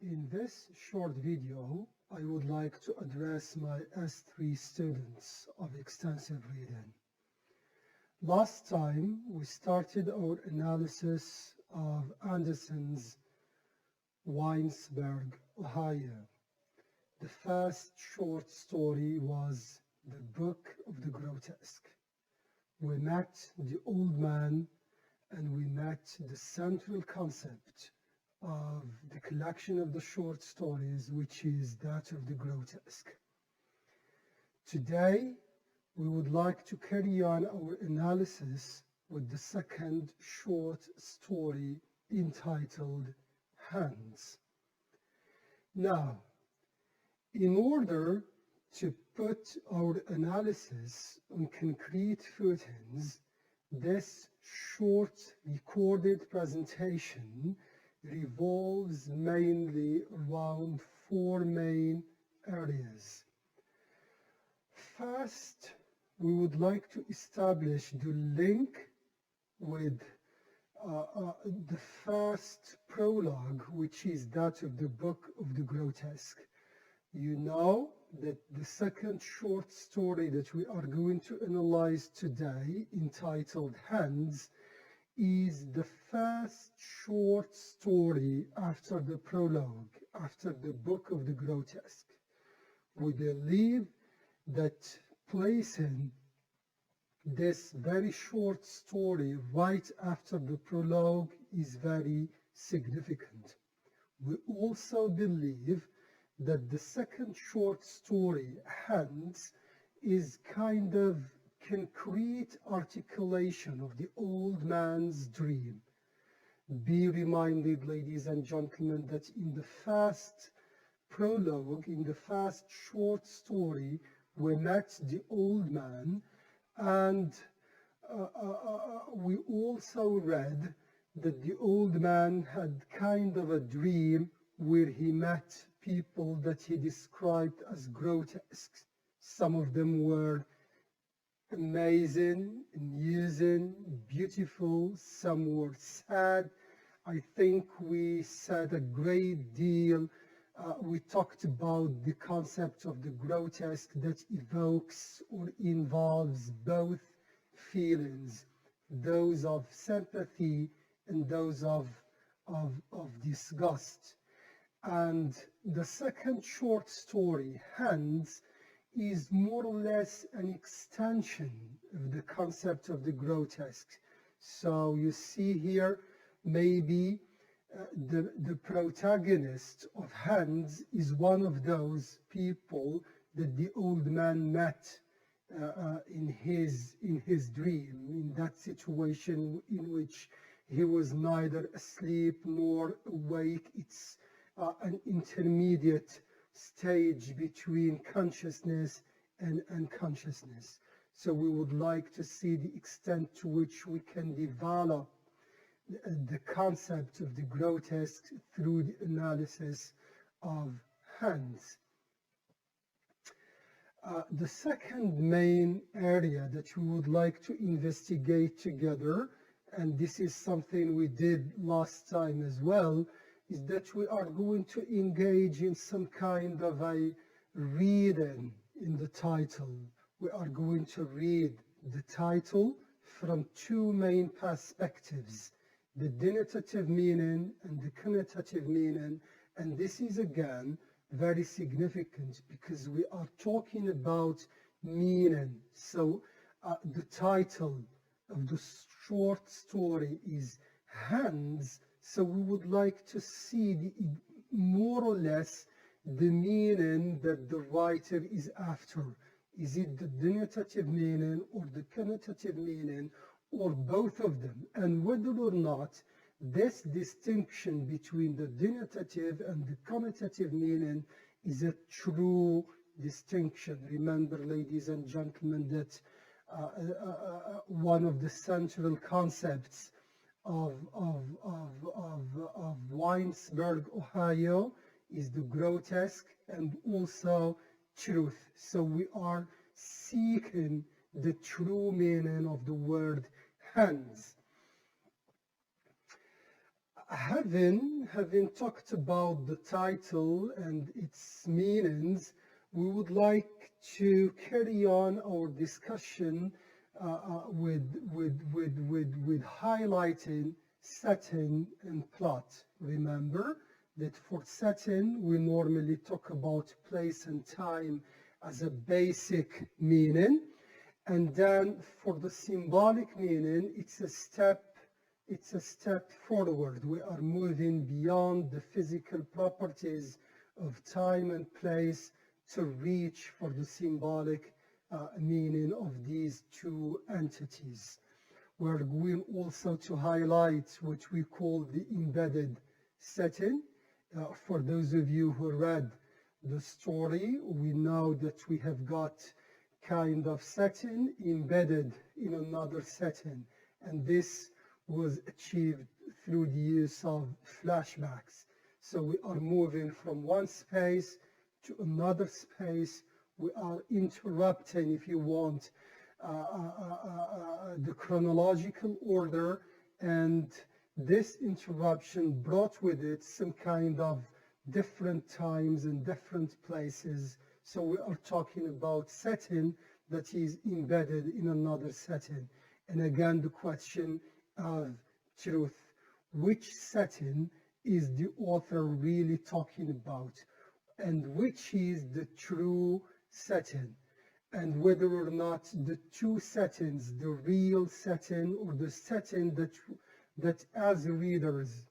In this short video, I would like to address my S3 students of extensive reading. Last time, we started our analysis of Anderson's Winesburg, Ohio. The first short story was The Book of the Grotesque. We met the old man and we met the central concept of the collection of the short stories, which is that of the grotesque. Today, we would like to carry on our analysis with the second short story entitled Hands. Now, in order to put our analysis on concrete footings, this short recorded presentation revolves mainly around four main areas. First, we would like to establish the link with the first prologue, which is that of the Book of the Grotesque. You know that the second short story that we are going to analyze today, entitled Hands, is the first short story after the prologue, after the Book of the Grotesque. We believe that placing this very short story right after the prologue is very significant. We also believe that the second short story, Hands, is kind of concrete articulation of the old man's dream. Be reminded, ladies and gentlemen, that in the first prologue, in the first short story, we met the old man, and we also read that the old man had kind of a dream where he met people that he described as grotesque. Some of them were amazing, amusing, beautiful. Some were sad. I think we said a great deal. We talked about the concept of the grotesque that evokes or involves both feelings, those of sympathy and those of disgust. And the second short story, Hands, is more or less an extension of the concept of the grotesque. So you see here, maybe the protagonist of Hands is one of those people that the old man met in his dream, in that situation in which he was neither asleep nor awake. It's an intermediate stage between consciousness and unconsciousness. So we would like to see the extent to which we can develop the concept of the grotesque through the analysis of Hands. The second main area that we would like to investigate together, and this is something we did last time as well, is that we are going to engage in some kind of a reading in the title. We are going to read the title from two main perspectives, the denotative meaning and the connotative meaning. And this is again very significant because we are talking about meaning. So the title of the short story is Hands. So we would like to see more or less the meaning that the writer is after. Is it the denotative meaning or the connotative meaning, or both of them? And whether or not this distinction between the denotative and the connotative meaning is a true distinction. Remember, ladies and gentlemen, that one of the central concepts of Winesburg, Ohio, is the grotesque and also truth. So we are seeking the true meaning of the word hands. Having talked about the title and its meanings, we would like to carry on our discussion with highlighting setting and plot. Remember that for setting, we normally talk about place and time as a basic meaning. And then for the symbolic meaning, it's a step forward. We are moving beyond the physical properties of time and place to reach for the symbolic meaning of these two entities. We're going also to highlight what we call the embedded setting. For those of you who read the story, we know that we have got kind of setting embedded in another setting, and this was achieved through the use of flashbacks. So we are moving from one space to another space. We are interrupting, if you want, the chronological order, and this interruption brought with it some kind of different times and different places. So we are talking about setting that is embedded in another setting. And again, the question of truth. Which setting is the author really talking about? And which is the true setting? And whether or not the two settings, the real setting or the setting that as readers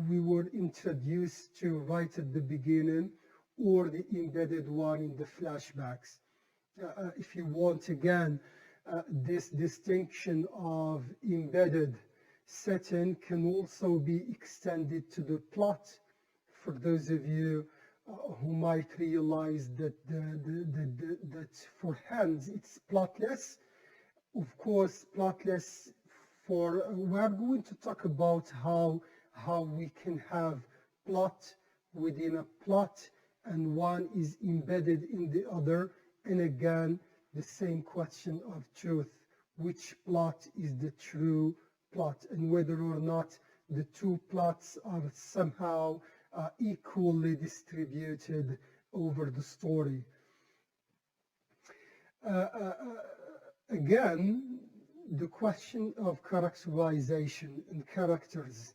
we were introduced to right at the beginning, or the embedded one in the flashbacks. If you want, again, this distinction of embedded setting can also be extended to the plot. For those of you who might realize that that for hands it's plotless. Of course, plotless. We're going to talk about how we can have plot within a plot, and one is embedded in the other. And again, the same question of truth. Which plot is the true plot, and whether or not the two plots are somehow equally distributed over the story. Again, the question of characterization and characters,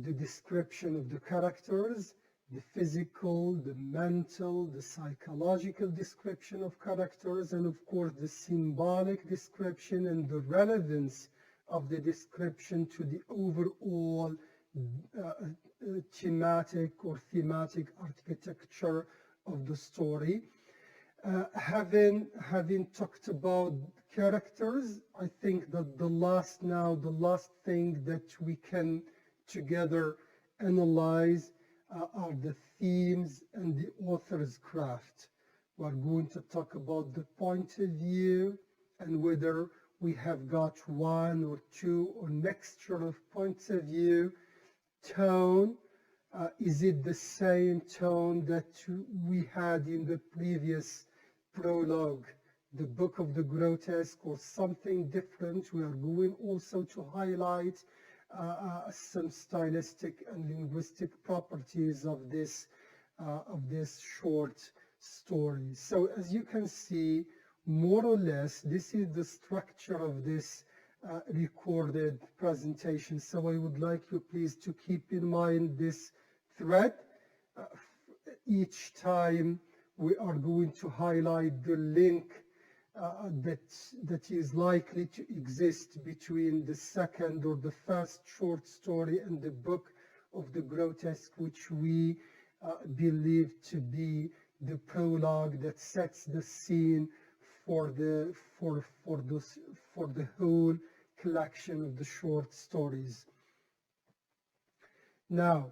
the description of the characters, the physical, the mental, the psychological description of characters, and of course the symbolic description and the relevance of the description to the overall thematic architecture of the story. Having talked about characters, I think that the last thing that we can together analyze are the themes and the author's craft. We're going to talk about the point of view and whether we have got one or two or mixture of points of view. Tone, is it the same tone that we had in the previous prologue, the Book of the Grotesque, or something different? We are going also to highlight some stylistic and linguistic properties of this short story. So as you can see, more or less, this is the structure of this recorded presentation. So I would like you please to keep in mind this thread. Each time we are going to highlight the link that is likely to exist between the second or the first short story and the Book of the Grotesque, which we believe to be the prologue that sets the scene for the whole collection of the short stories. Now,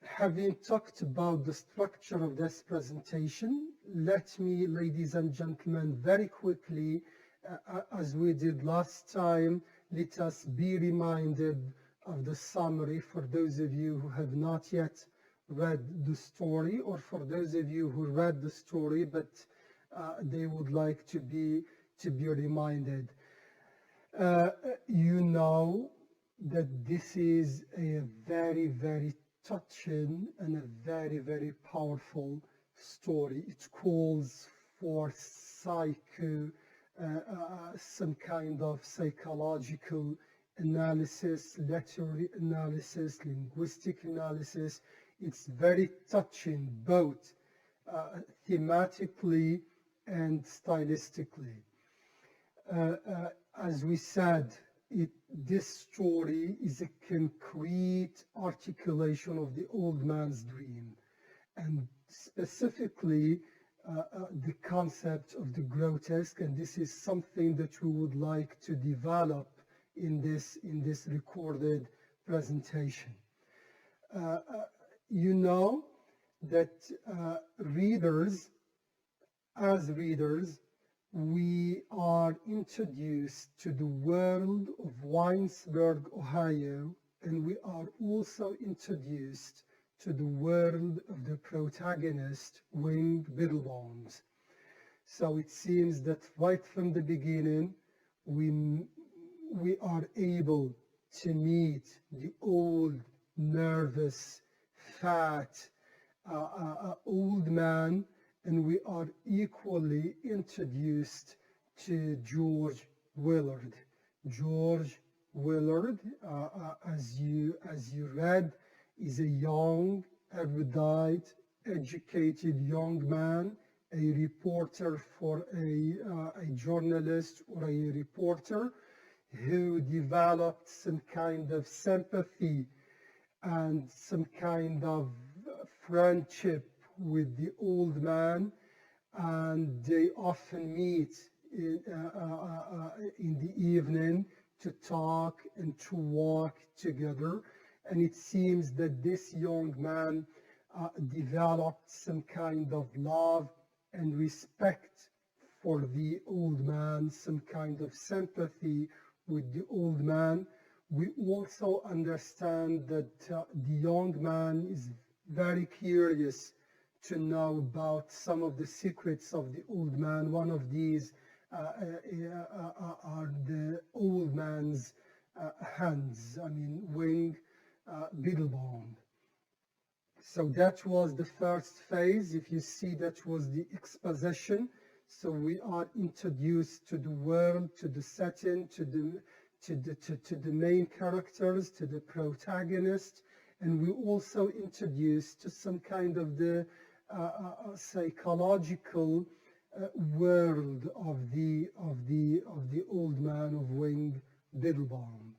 having talked about the structure of this presentation, let me, ladies and gentlemen, very quickly, as we did last time, let us be reminded of the summary for those of you who have not yet read the story, or for those of you who read the story but they would like to be reminded. You know that this is a very, very touching and a very, very powerful story. It calls for some kind of psychological analysis, literary analysis, linguistic analysis. It's very touching, both thematically and stylistically. As we said, this story is a concrete articulation of the old man's dream, and specifically the concept of the grotesque, and this is something that we would like to develop in this recorded presentation. You know that as readers, we are introduced to the world of Winesburg, Ohio, and we are also introduced to the world of the protagonist, Wing Biddlebones. So it seems that right from the beginning, we are able to meet the old, nervous, fat, old man, and we are equally introduced to George Willard. George Willard, as you read, is a young, erudite, educated young man, a reporter for a journalist or a reporter who developed some kind of sympathy and some kind of friendship with the old man, and they often meet in the evening to talk and to walk together. And it seems that this young man developed some kind of love and respect for the old man, some kind of sympathy with the old man. We also understand that the young man is very curious to know about some of the secrets of the old man. One of these are the old man's hands, Wing Biddlebone. So that was the first phase. If you see, that was the exposition. So we are introduced to the world, to the setting, to the main characters, to the protagonist, and we also introduced to some kind of the psychological world of the old man of Wing Biddlebone.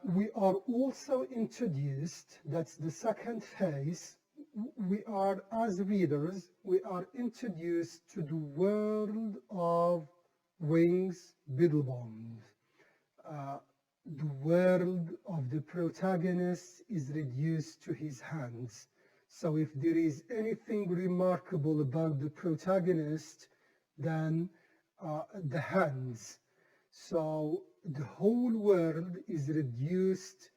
We are also introduced, that's the second phase, we are, as readers, we are introduced to the world of Wings Biddlebone. The world of the protagonist is reduced to his hands. So if there is anything remarkable about the protagonist, then the hands. So the whole world is reduced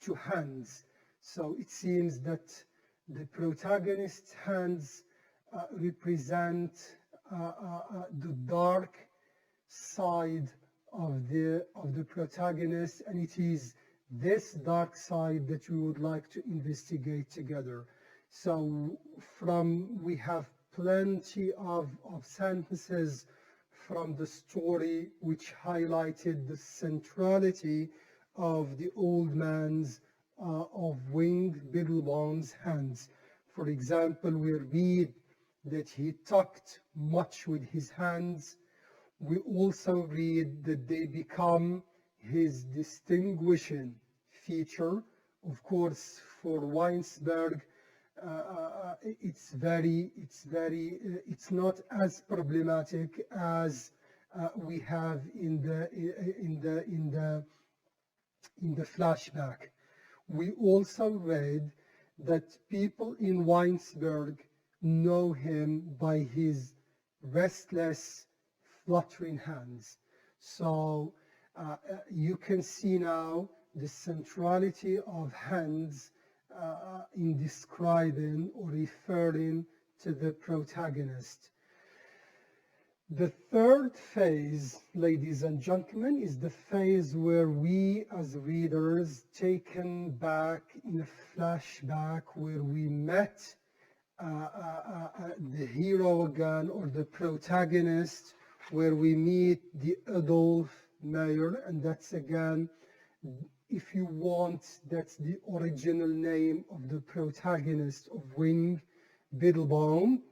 to hands. So it seems that the protagonist's hands represent the dark side of the protagonist, and it is this dark side that we would like to investigate together. So we have plenty of sentences from the story which highlighted the centrality of the old man's of Wing Biddlebone's hands. For example, we read that he talked much with his hands. We also read that they become his distinguishing feature. Of course, for Winesburg, it's not as problematic as we have in the flashback. We also read that people in Winesburg know him by his restless, fluttering hands. So you can see now the centrality of hands in describing or referring to the protagonist. The third phase, ladies and gentlemen, is the phase where we as readers taken back in a flashback where we met the hero again or the protagonist, where we meet the adult mayor, and that's again, if you want, that's the original name of the protagonist of Wing Biddlebaum.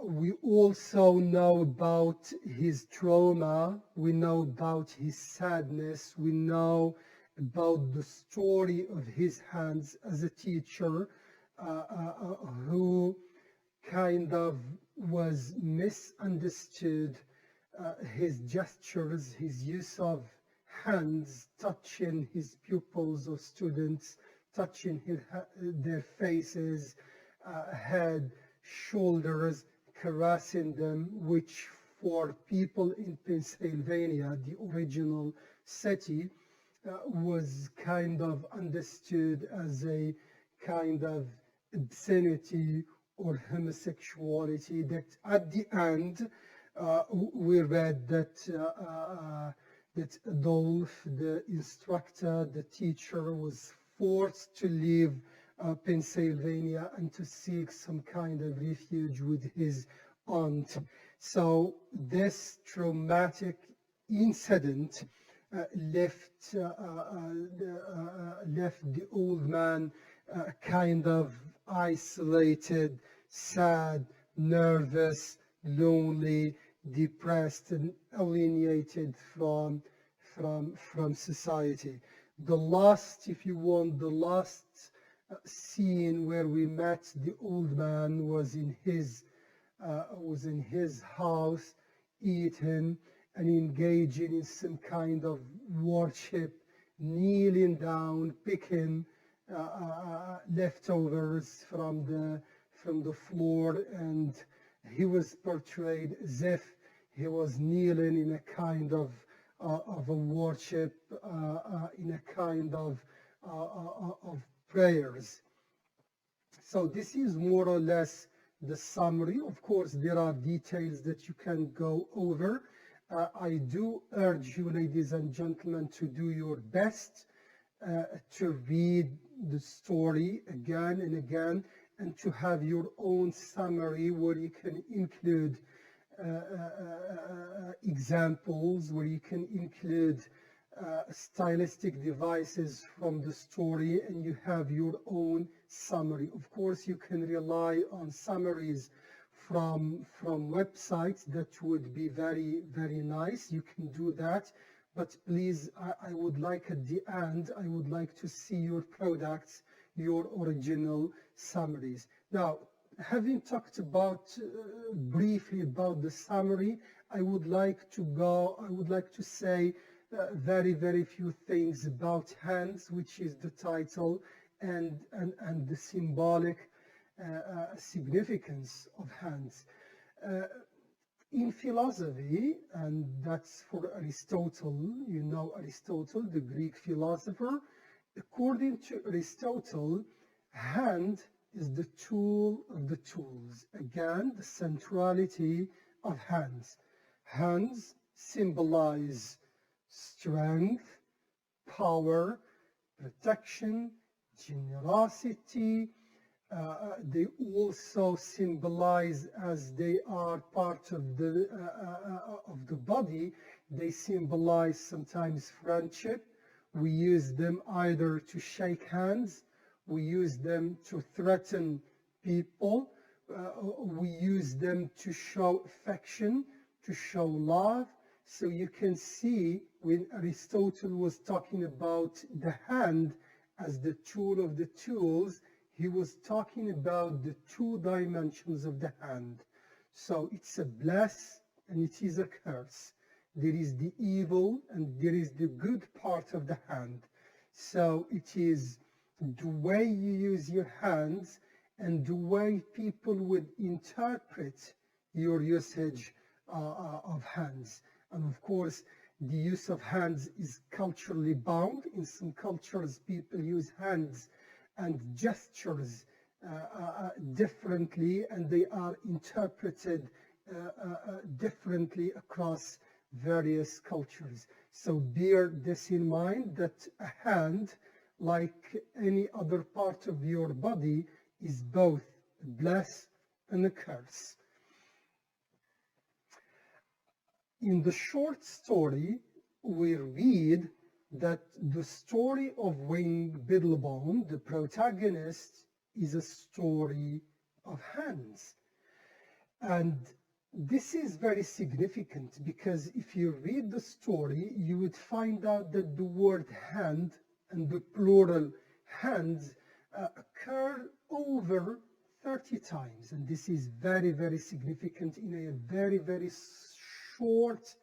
We also know about his trauma, we know about his sadness, we know about the story of his hands as a teacher who kind of was misunderstood, his gestures, his use of hands, touching his pupils or students, touching their faces, head, shoulders, caressing them, which for people in Pennsylvania, the original city, was kind of understood as a kind of obscenity or homosexuality. That at the end, we read that that Adolf, the instructor, the teacher, was forced to leave Pennsylvania and to seek some kind of refuge with his aunt. So this traumatic incident left the old man kind of isolated, sad, nervous, lonely, depressed, and alienated from society. The last, if you want, the last scene where we met the old man was in his house, eating and engaging in some kind of worship, kneeling down, picking leftovers from the floor, and he was portrayed as if he was kneeling in a kind of a worship, in a kind of prayers. So this is more or less the summary. Of course, there are details that you can go over. I do urge you, ladies and gentlemen, to do your best to read the story again and again, and to have your own summary where you can include examples, where you can include stylistic devices from the story, and you have your own summary. Of course, you can rely on summaries from websites. That would be very, very nice. You can do that. But please, I would like at the end, I would like to see your products, your original summaries. Now, having talked about briefly about the summary, I would like to say very, very few things about hands, which is the title, and the symbolic significance of hands. In philosophy, and that's for Aristotle, you know Aristotle, the Greek philosopher, according to Aristotle, hand is the tool of the tools. Again, the centrality of hands. Hands symbolize strength, power, protection, generosity. They also symbolize, as they are part of the body, they symbolize sometimes friendship. We use them either to shake hands, we use them to threaten people, we use them to show affection, to show love. So you can see when Aristotle was talking about the hand as the tool of the tools, he was talking about the two dimensions of the hand. So it's a bless and it is a curse. There is the evil and there is the good part of the hand. So it is the way you use your hands and the way people would interpret your usage of hands. And of course, the use of hands is culturally bound. In some cultures, people use hands and gestures differently, and they are interpreted differently across various cultures. So bear this in mind, that a hand, like any other part of your body, is both a bless and a curse. In the short story, we read that the story of Wing Biddlebone, the protagonist, is a story of hands. And this is very significant, because if you read the story, you would find out that the word hand and the plural hands occur over 30 times. And this is very, very significant. In a very, very short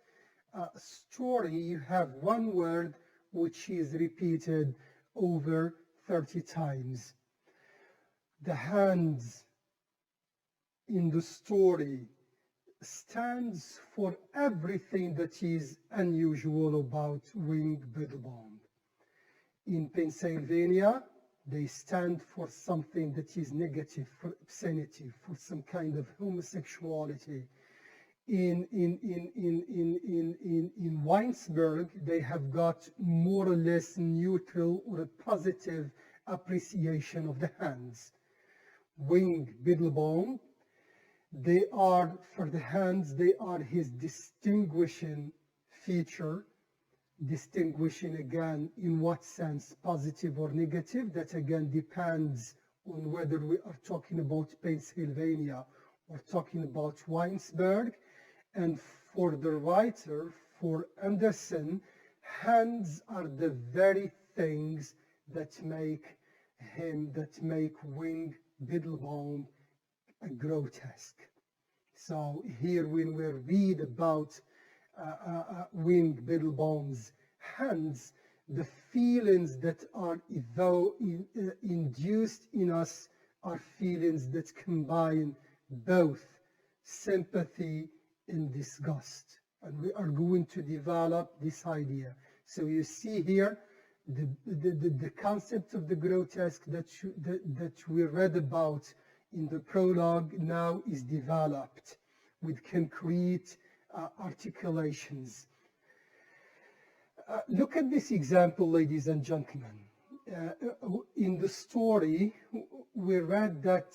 story, you have one word which is repeated over 30 times. The hands in the story stands for everything that is unusual about Wing Biddlebone. In Pennsylvania, they stand for something that is negative, for obscenity, for some kind of homosexuality. In Weinsberg, they have got more or less neutral or a positive appreciation of the hands. Wing Biddlebone, they are, for the hands, they are his distinguishing feature. Distinguishing again, in what sense, positive or negative? That again depends on whether we are talking about Pennsylvania or talking about Weinsberg. And for the writer, for Anderson, hands are the very things that make Wing Biddlebone a grotesque. So here when we read about Wing Biddlebone's hands, the feelings that are induced in us are feelings that combine both sympathy and disgust. And we are going to develop this idea. So you see here the concept of the grotesque that we read about in the prologue now is developed with concrete articulations. Look at this example, ladies and gentlemen. In the story, we read that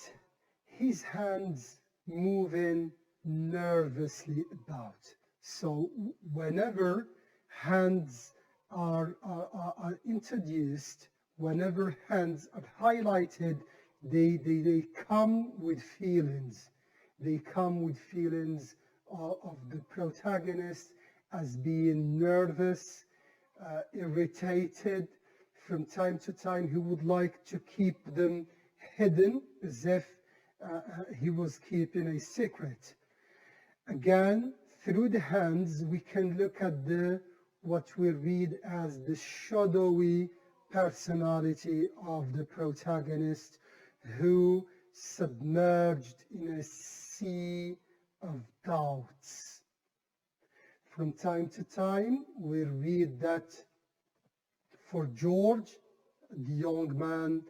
his hands moving nervously about. So whenever hands are introduced, whenever hands are highlighted, they come with feelings. They come with feelings of the protagonist as being nervous, irritated. From time to time, he would like to keep them hidden, as if he was keeping a secret. Again, through the hands, we can look at what we read as the shadowy personality of the protagonist, who submerged in a sea of doubts. From time to time, we read that for George, the young man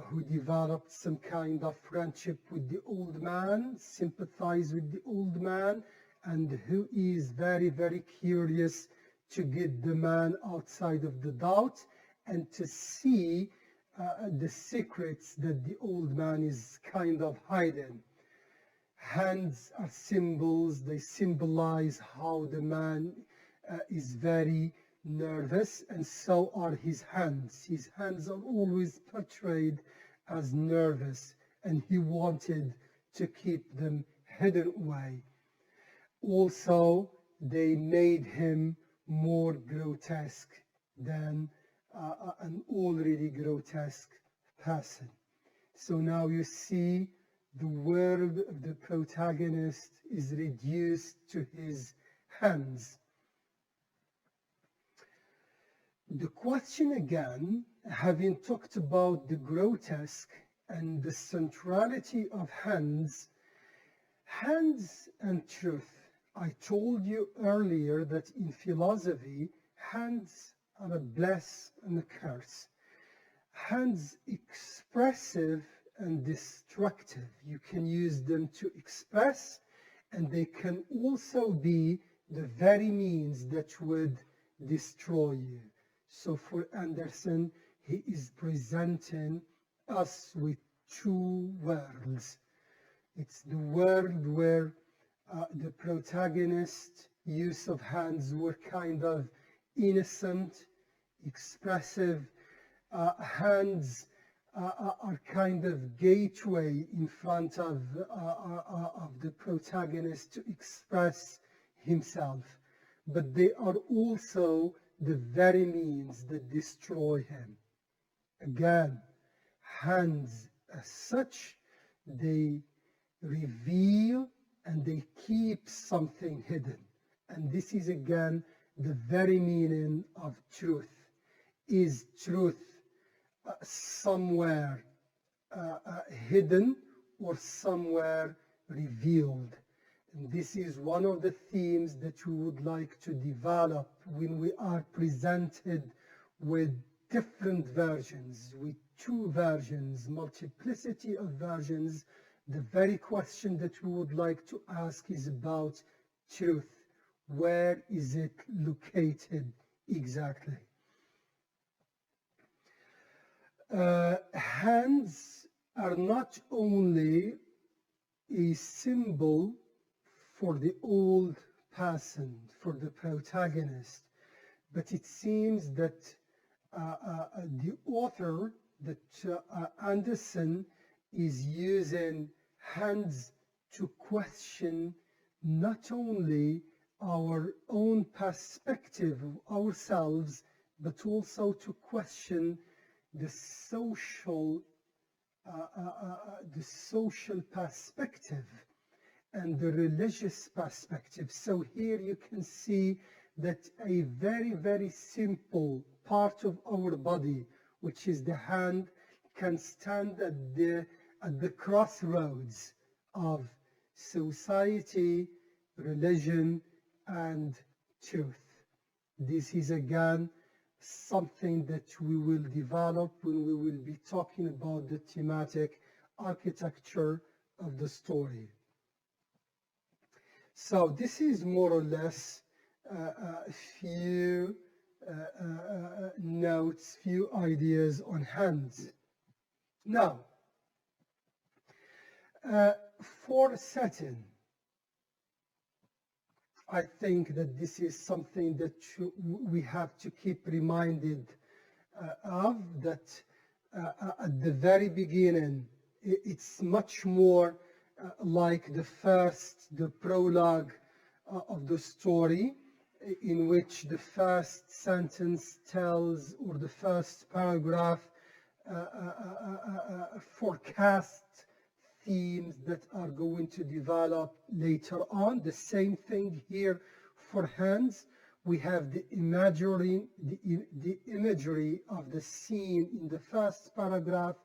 who developed some kind of friendship with the old man, sympathized with the old man, and who is very, very curious to get the man outside of the doubt and to see the secrets that the old man is kind of hiding. Hands are symbols. They symbolize how the man is very nervous, and so are his hands. His hands are always portrayed as nervous, and he wanted to keep them hidden away. Also, they made him more grotesque than an already grotesque person. So now you see the world of the protagonist is reduced to his hands. The question again, having talked about the grotesque and the centrality of hands and truth. I told you earlier that in philosophy, hands are a bless and a curse. Hands expressive and destructive. You can use them to express, and they can also be the very means that would destroy you. So for Anderson, he is presenting us with two worlds. It's the world where the protagonist use of hands were kind of innocent, expressive. Hands are kind of gateway in front of the protagonist to express himself, but they are also the very means that destroy him. Again, hands as such, they reveal and they keep something hidden. And this is again the very meaning of truth. Is truth somewhere hidden or somewhere revealed? And this is one of the themes that we would like to develop when we are presented with different versions, with two versions, multiplicity of versions. The very question that we would like to ask is about truth. Where is it located exactly? Hands are not only a symbol for the old person, for the protagonist, but it seems that the author, that Anderson, is using hands to question not only our own perspective of ourselves, but also to question the social perspective and the religious perspective. So here you can see that a very, very simple part of our body, which is the hand, can stand at the crossroads of society, religion, and truth. This is again something that we will develop when we will be talking about the thematic architecture of the story. So this is more or less a few notes, few ideas on hands. Now, for setting, I think that this is something that we have to keep reminded of, that at the very beginning, it's much more like the prologue of the story, in which the first sentence tells, or the first paragraph forecasts themes that are going to develop later on. The same thing here for hands. We have the imagery of the scene in the first paragraph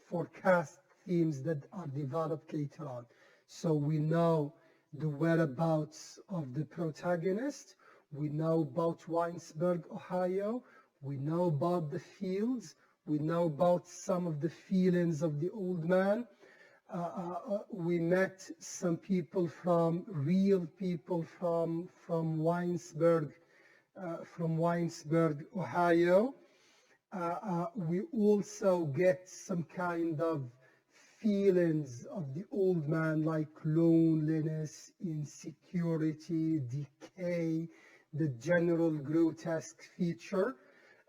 forecast themes that are developed later on. So we know the whereabouts of the protagonist. We know about Winesburg, Ohio. We know about the fields. We know about some of the feelings of the old man. We met some people real people from Winesburg, Ohio. We also get some kind of feelings of the old man, like loneliness, insecurity, decay, the general grotesque feature.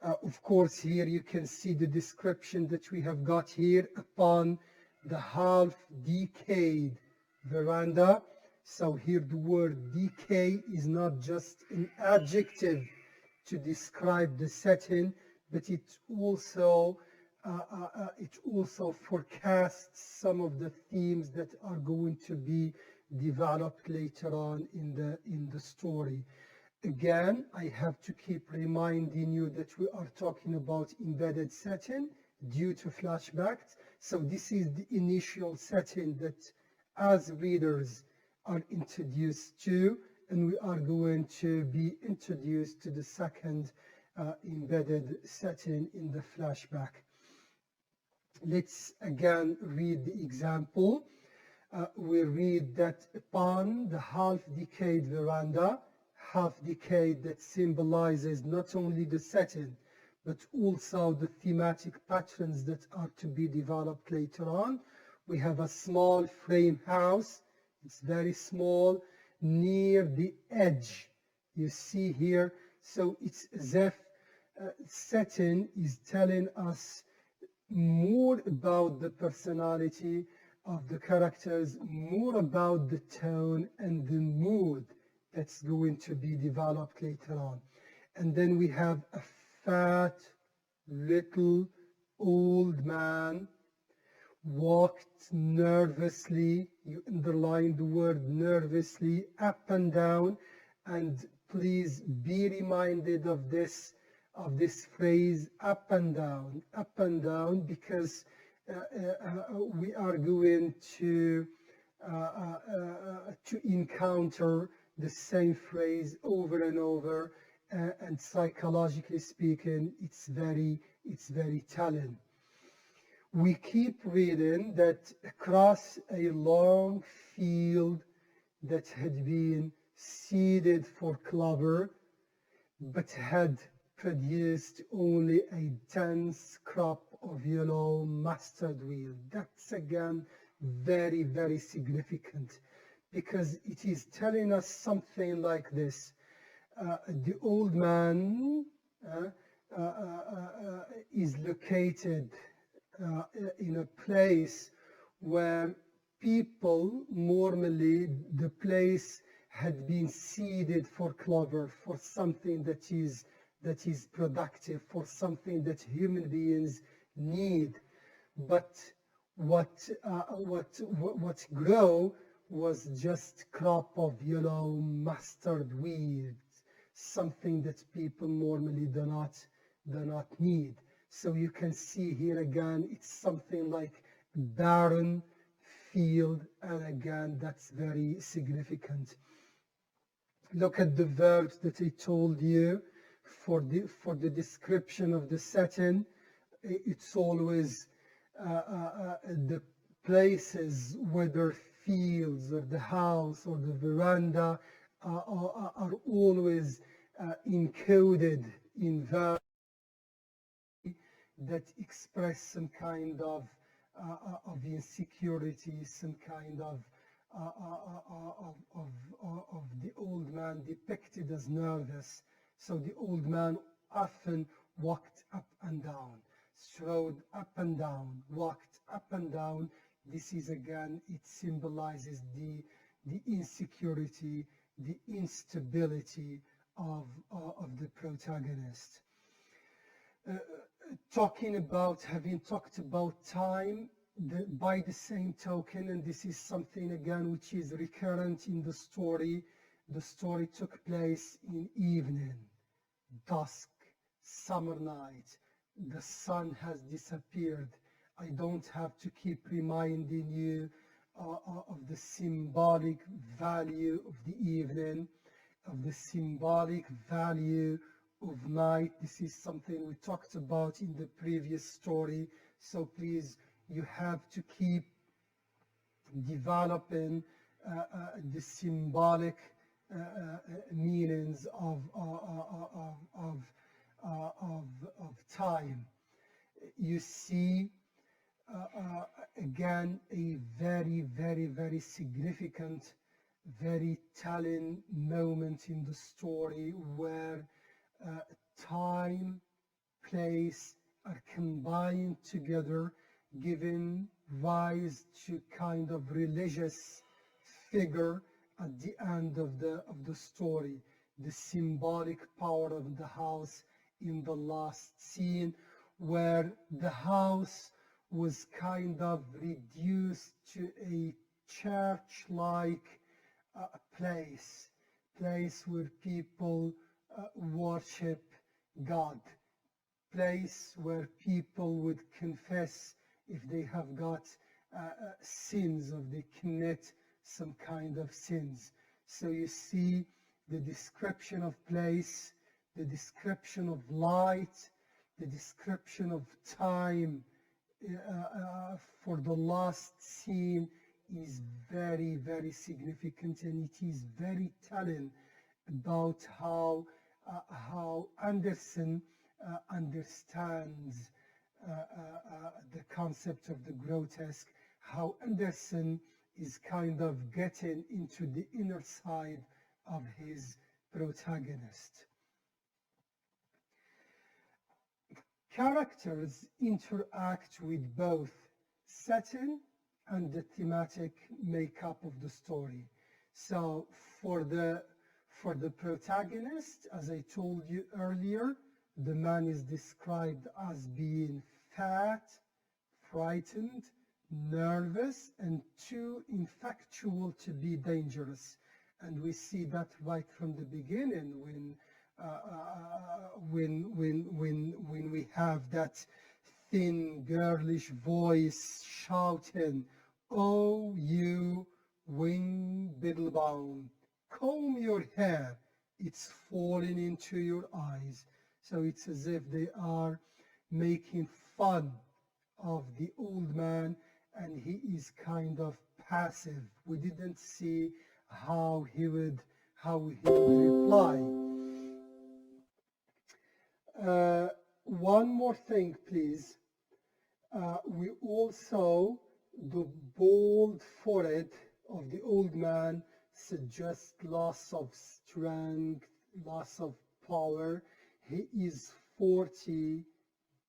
Of course, here you can see the description that we have got here upon the half-decayed veranda. So here the word decay is not just an adjective to describe the setting, but it also forecasts some of the themes that are going to be developed later on in the story. Again, I have to keep reminding you that we are talking about embedded setting due to flashbacks. So this is the initial setting that as readers are introduced to, and we are going to be introduced to the second embedded setting in the flashback. Let's again read the example. we read that upon the half-decayed veranda, half-decayed that symbolizes not only the setting, but also the thematic patterns that are to be developed later on. We have a small frame house. It's very small, near the edge. You see here, so it's as if setting is telling us more about the personality of the characters, more about the tone and the mood that's going to be developed later on. And then we have a fat, little, old man walked nervously, you underline the word nervously, up and down, and please be reminded of this phrase, up and down, because we are going to encounter the same phrase over and over, and psychologically speaking, it's very telling. We keep reading that across a long field that had been seeded for clover, but had produced only a dense crop of yellow mustard wheel. That's again very significant, because it is telling us something like this. The old man is located in a place where people, normally the place had been seeded for clover, for something that is productive, for something that human beings need. But what grew was just crop of yellow mustard weeds, something that people normally do not need. So you can see here again, it's something like barren field, and again, that's very significant. Look at the verbs that I told you for the description of the setting. It's always the places, whether fields or the house or the veranda, are always encoded in verbs that express some kind of insecurity, some kind of the old man depicted as nervous. So the old man often walked up and down, strode up and down, walked up and down. This is again, it symbolizes the insecurity, the instability of the protagonist. Having talked about time, by the same token, and this is something again which is recurrent in the story took place in evening, dusk, summer night. The sun has disappeared. I don't have to keep reminding you of the symbolic value of the evening, of the symbolic value of night. This is something we talked about in the previous story. So please, you have to keep developing the symbolic meanings of time. You see again a very significant, very telling moment in the story where time, place are combined together, giving rise to kind of religious figure at the end of the story. The symbolic power of the house in the last scene, where the house was kind of reduced to a church-like place where people worship God, place where people would confess if they have got sins, or they commit some kind of sins. So you see the description of place, the description of light, the description of time for the last scene is very, very significant, and it is very telling about how Anderson understands the concept of the grotesque, how Anderson is kind of getting into the inner side of his protagonist. Characters interact with both setting and the thematic makeup of the story. So for the protagonist, as I told you earlier, the man is described as being fat, frightened, nervous, and too infactual to be dangerous. And we see that right from the beginning when we have that thin, girlish voice shouting, "Oh, you wing biddlebound, comb your hair, it's falling into your eyes." So it's as if they are making fun of the old man, and he is kind of passive. We didn't see how he would reply. One more thing, please. We also, the bald forehead of the old man suggests loss of strength, loss of power. He is 40,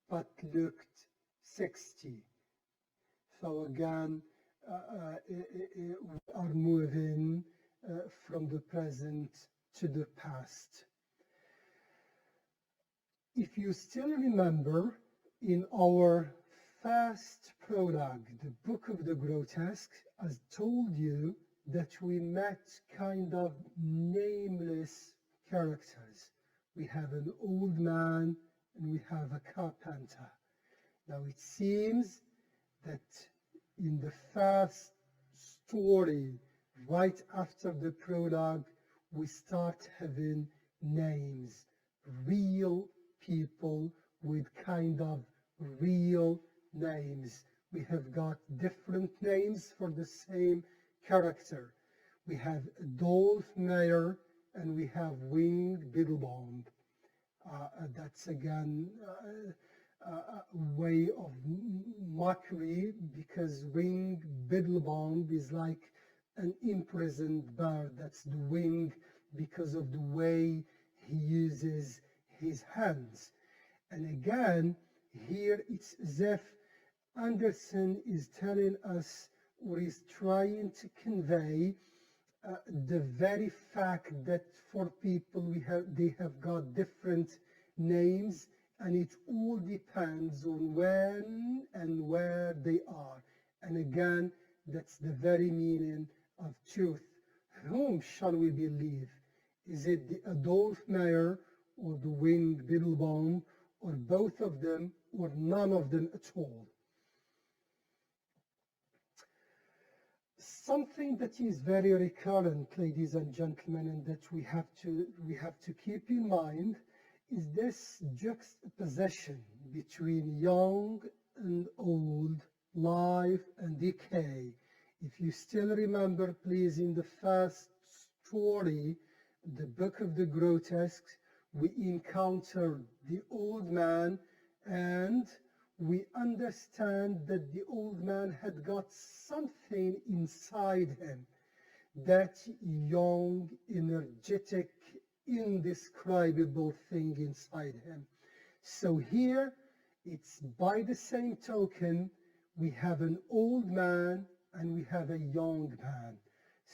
but looked 60. So again, we are moving from the present to the past. If you still remember, in our first prologue, the Book of the Grotesque, I told you that we met kind of nameless characters. We have an old man and we have a carpenter. Now it seems that in the first story, right after the prologue, we start having names, real people with kind of real names. We have got different names for the same character. We have Adolf Meyer and we have Wing Biddlebound. That's again a way of mockery, because Wing Biddlebound is like an imprisoned bird. That's the wing because of the way he uses his hands. And again, here it's as if Anderson is telling us, or is trying to convey, the very fact that for people they have got different names, and it all depends on when and where they are. And again, that's the very meaning of truth. Whom shall we believe? Is it the Adolf Meyer or the Wing Biddlebound, or both of them, or none of them at all? Something that is very recurrent, ladies and gentlemen, and that we have to keep in mind, is this juxtaposition between young and old, life and decay. If you still remember, please, in the first story, the Book of the Grotesque, we encountered the old man, and we understand that the old man had got something inside him, that young, energetic, indescribable thing inside him. So here, it's by the same token, we have an old man and we have a young man.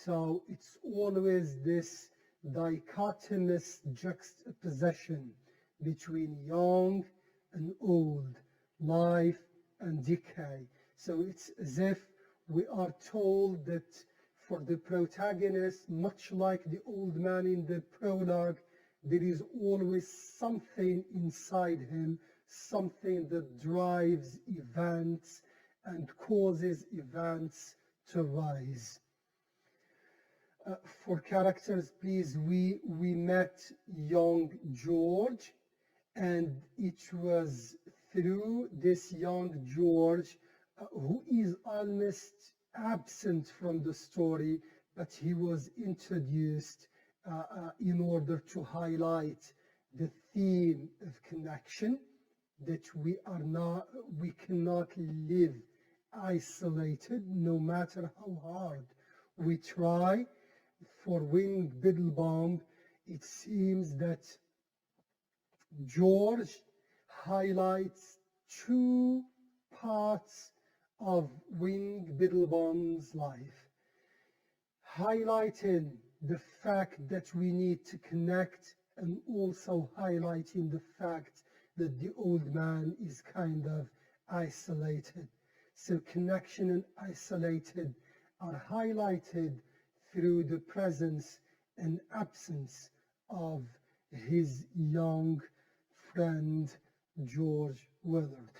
So it's always this dichotomous juxtaposition between young and old, life and decay. So it's as if we are told that for the protagonist, much like the old man in the prologue, there is always something inside him, something that drives events and causes events to rise. For characters, please, we met young George, and it was through this young George, who is almost absent from the story, but he was introduced in order to highlight the theme of connection, that we cannot live isolated no matter how hard we try. For Wing Biddlebaum, it seems that George highlights two parts of Wing Biddlebaum's life, highlighting the fact that we need to connect and also highlighting the fact that the old man is kind of isolated. So connection and isolated are highlighted through the presence and absence of his young friend George Willard.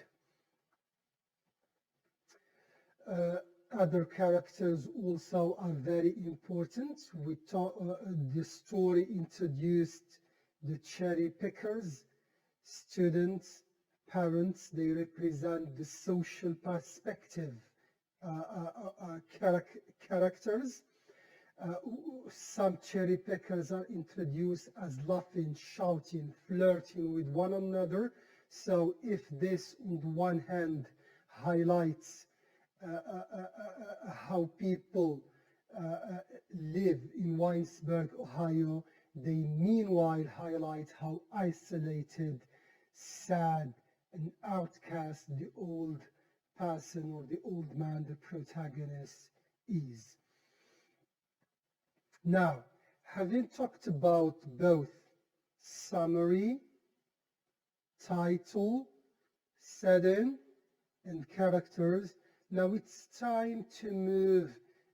Other characters also are very important. The story introduced the cherry pickers, students, parents. They represent the social perspective characters. Some cherry pickers are introduced as laughing, shouting, flirting with one another. So if this on the one hand highlights how people live in Winesburg, Ohio, they meanwhile highlight how isolated, sad, and outcast the old person or the old man, the protagonist, is. Now, having talked about both summary, title, setting, and characters, now it's time to move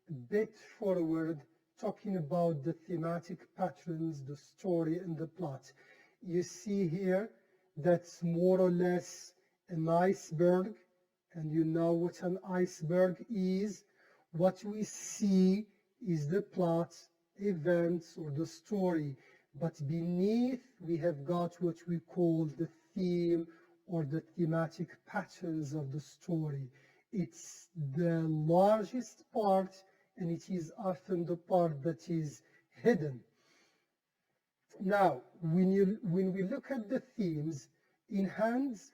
a bit forward, talking about the thematic patterns, the story, and the plot. You see here that's more or less an iceberg, and you know what an iceberg is. What we see is the plot, events, or the story, but beneath we have got what we call the theme or the thematic patterns of the story. It's the largest part, and it is often the part that is hidden. Now, when we look at the themes in hands,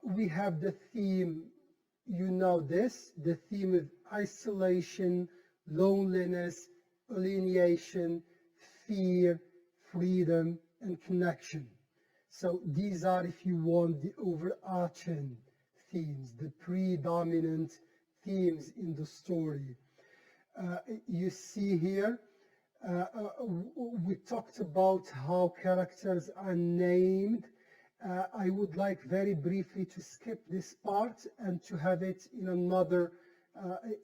we have the theme, you know this, the theme of isolation, loneliness, alienation, fear, freedom, and connection. So these are, if you want, the overarching themes, the predominant themes in the story. You see here, we talked about how characters are named. I would like very briefly to skip this part and to have it in another,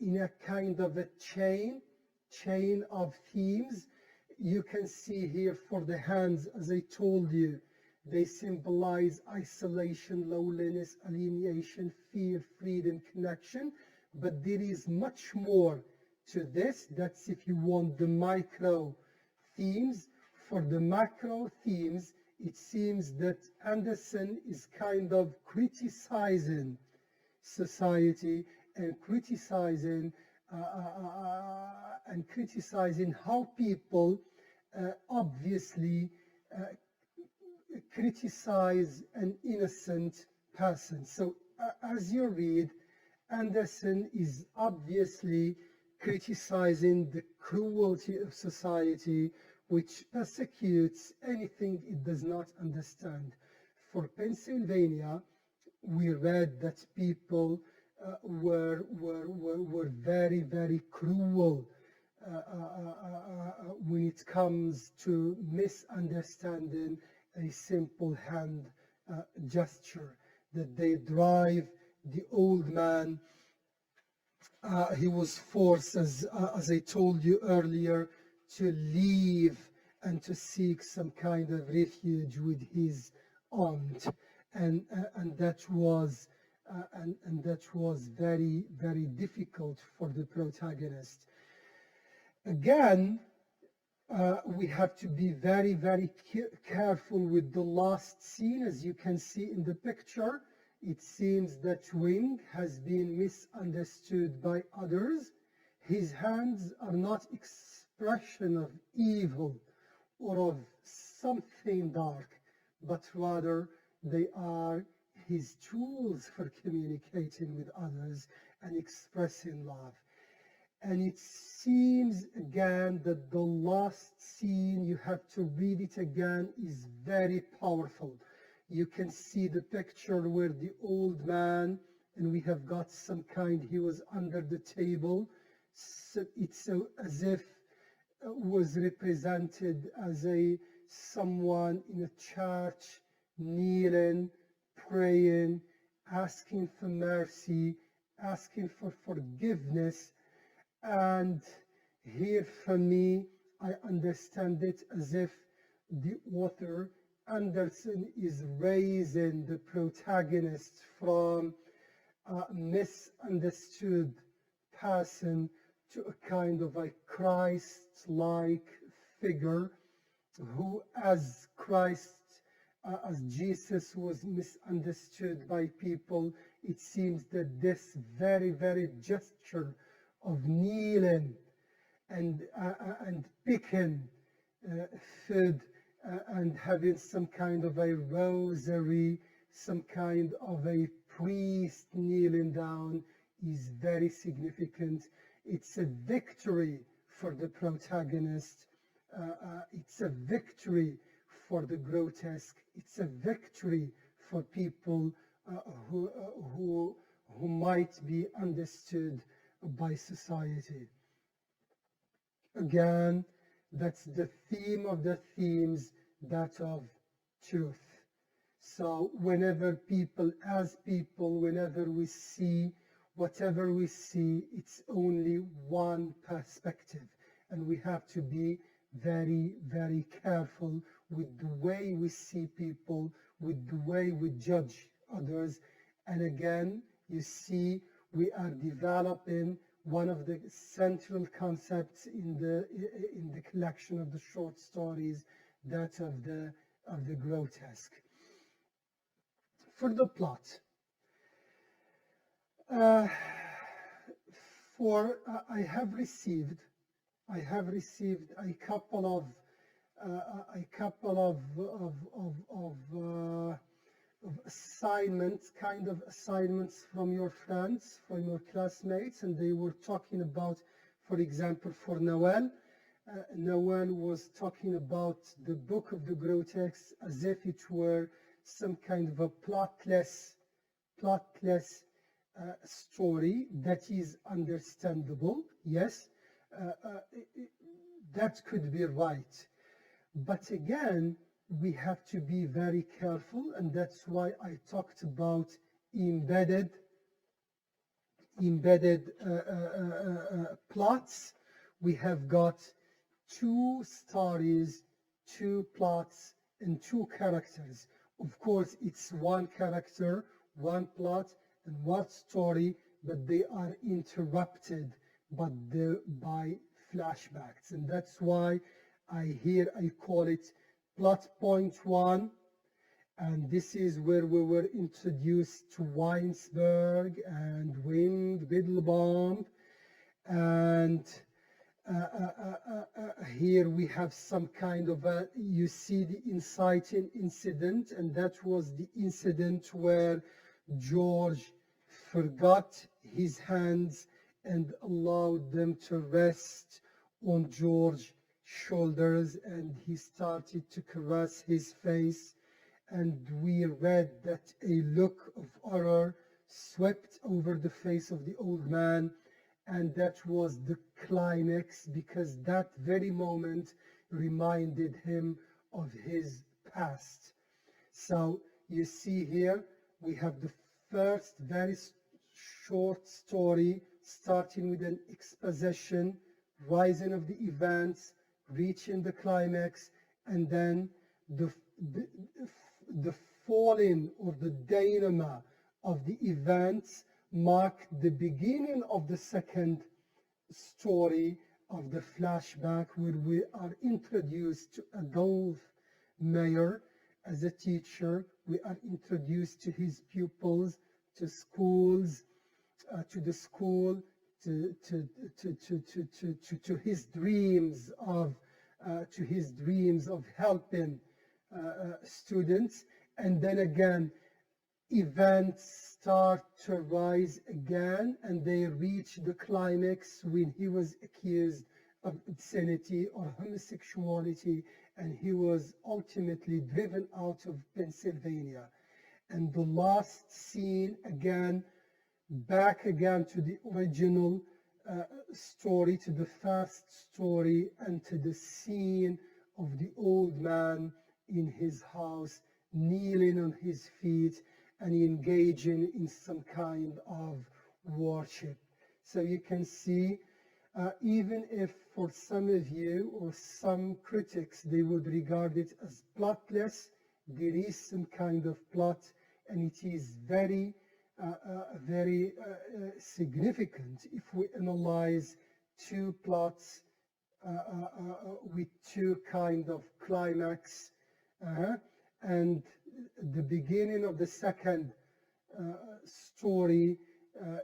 in a kind of a chain of themes. You can see here for the hands, as I told you, they symbolize isolation, loneliness, alienation, fear, freedom, connection. But there is much more to this. That's, if you want, the micro themes. For the macro themes, it seems that Anderson is kind of criticizing society and criticizing how people obviously criticize an innocent person. So as you read, Anderson is obviously criticizing the cruelty of society, which persecutes anything it does not understand. For Pennsylvania, we read that people were very, very cruel when it comes to misunderstanding a simple hand gesture, that they drive the old man. He was forced, as I told you earlier, to leave and to seek some kind of refuge with his aunt, and that was very, very difficult for the protagonist. Again, we have to be very, very careful with the last scene. As you can see in the picture, It seems that Wing has been misunderstood by others. His hands are not expression of evil or of something dark, but rather they are his tools for communicating with others and expressing love. And it seems again that the last scene, you have to read it again, is very powerful. You can see the picture where the old man, and we have got some kind, he was under the table. So it's as if was represented as someone in a church, kneeling, praying, asking for mercy, asking for forgiveness. And here for me, I understand it as if the author Anderson is raising the protagonist from a misunderstood person to a kind of a Christ-like figure who, as Christ, as Jesus was misunderstood by people, it seems that this very gesture of kneeling and picking food and having some kind of a rosary, some kind of a priest kneeling down is very significant. It's a victory for the protagonist. It's a victory for the grotesque. It's a victory for people who might be understood by society. Again, that's the theme of the themes, that of truth. So whenever whenever we see, whatever we see, it's only one perspective. And we have to be very careful with the way we see people, with the way we judge others. And again, you see, we are developing one of the central concepts in the collection of the short stories, that of the grotesque. For the plot, I have received a couple of assignments, kind of assignments from your friends, from your classmates, and they were talking about, for example, for Noel. Noel was talking about the book of the grotesque as if it were some kind of a plotless story that is understandable. Yes, that could be right. But again, we have to be very careful, and that's why I talked about embedded plots. We have got two stories, two plots, and two characters. Of course, it's one character, one plot, and one story, but they are interrupted by flashbacks. And that's why I call it plot point one. And this is where we were introduced to Weinsberg and Wing, Biddlebaum. And here we have some kind of you see the inciting incident, and that was the incident where George forgot his hands and allowed them to rest on George's shoulders, and he started to caress his face, and we read that a look of horror swept over the face of the old man. And that was the climax, because that very moment reminded him of his past. So you see here, we have the first very short story, starting with an exposition, rising of the events, reaching the climax, and then the falling or the denouement of the events mark the beginning of the second story of the flashback, where we are introduced to Adolf Meyer as a teacher we are introduced to his pupils, to schools, to the school, to his dreams of helping students. And then again, events start to rise again, and they reach the climax when he was accused of obscenity or homosexuality, and he was ultimately driven out of Pennsylvania. And the last scene, again, back again to the original story, to the first story, and to the scene of the old man in his house, kneeling on his feet and engaging in some kind of worship. So you can see, even if for some of you or some critics, they would regard it as plotless, there is some kind of plot, and it is very significant if we analyze two plots with two kind of climax, and the beginning of the second story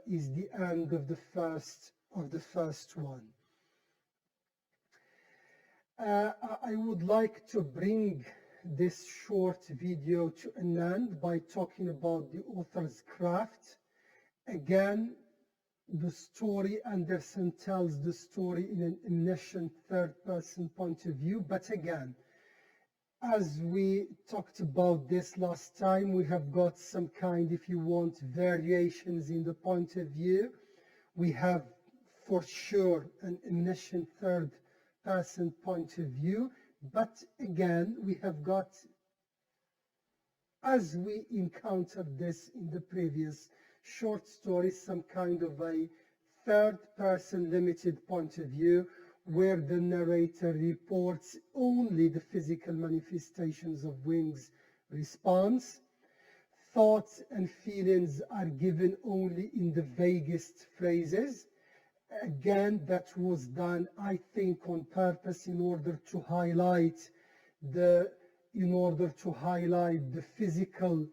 is the end of the first one. I would like to bring this short video to an end by talking about the author's craft. Again, the story, Anderson tells the story in an omniscient third-person point of view, but again, as we talked about this last time, we have got some kind, if you want, variations in the point of view. We have for sure an omniscient third-person point of view, but again, we have got, as we encountered this in the previous short story, some kind of a third-person limited point of view, where the narrator reports only the physical manifestations of Wing's response. Thoughts and feelings are given only in the vaguest phrases. Again, that was done, I think, on purpose in order to highlight the physical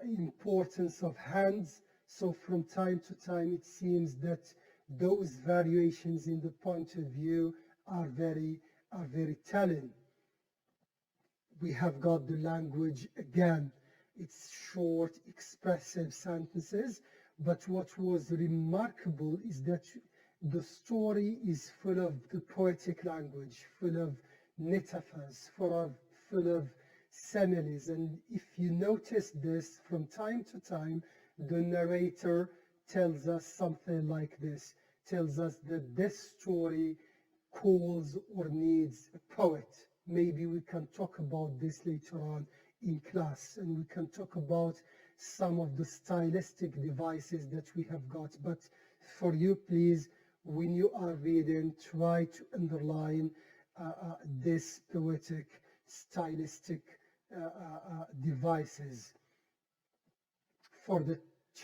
importance of hands. So from time to time, it seems that those variations in the point of view are very telling. We have got the language again. It's short, expressive sentences, but what was remarkable is that the story is full of the poetic language, full of metaphors, full of similes. And if you notice this, from time to time, the narrator tells us something like this, tells us that this story calls or needs a poet. Maybe we can talk about this later on in class, and we can talk about some of the stylistic devices that we have got. But for you, please, when you are reading, try to underline this poetic, stylistic devices. For the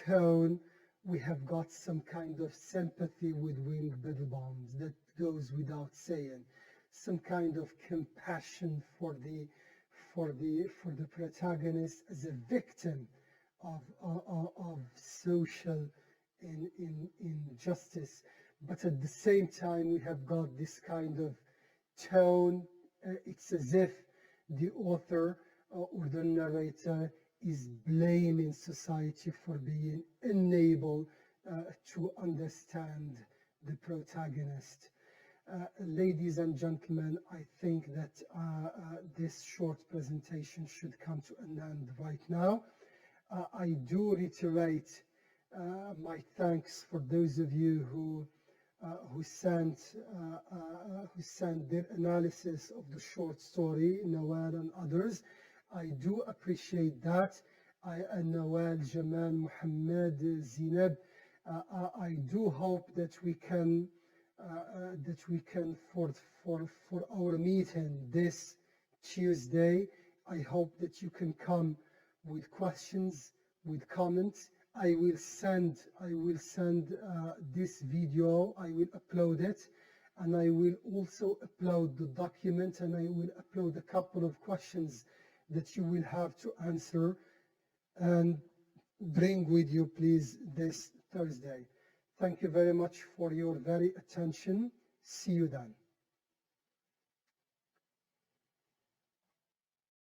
tone, we have got some kind of sympathy with Wing Biddlebaum that goes without saying, some kind of compassion for the protagonist as a victim of social injustice. But at the same time, we have got this kind of tone. It's as if the author or the narrator is blaming society for being unable to understand the protagonist. Ladies and gentlemen, I think that this short presentation should come to an end right now. I do reiterate my thanks for those of you who sent their analysis of the short story, Nawal and others. I do appreciate that. Nawal, Jamal, Muhammad, Zinab. I do hope that we can for our meeting this Tuesday, I hope that you can come with questions, with comments. I will send this video, I will upload it, and I will also upload the document, and I will upload a couple of questions that you will have to answer and bring with you, please, this Thursday. Thank you very much for your very attention. See you then.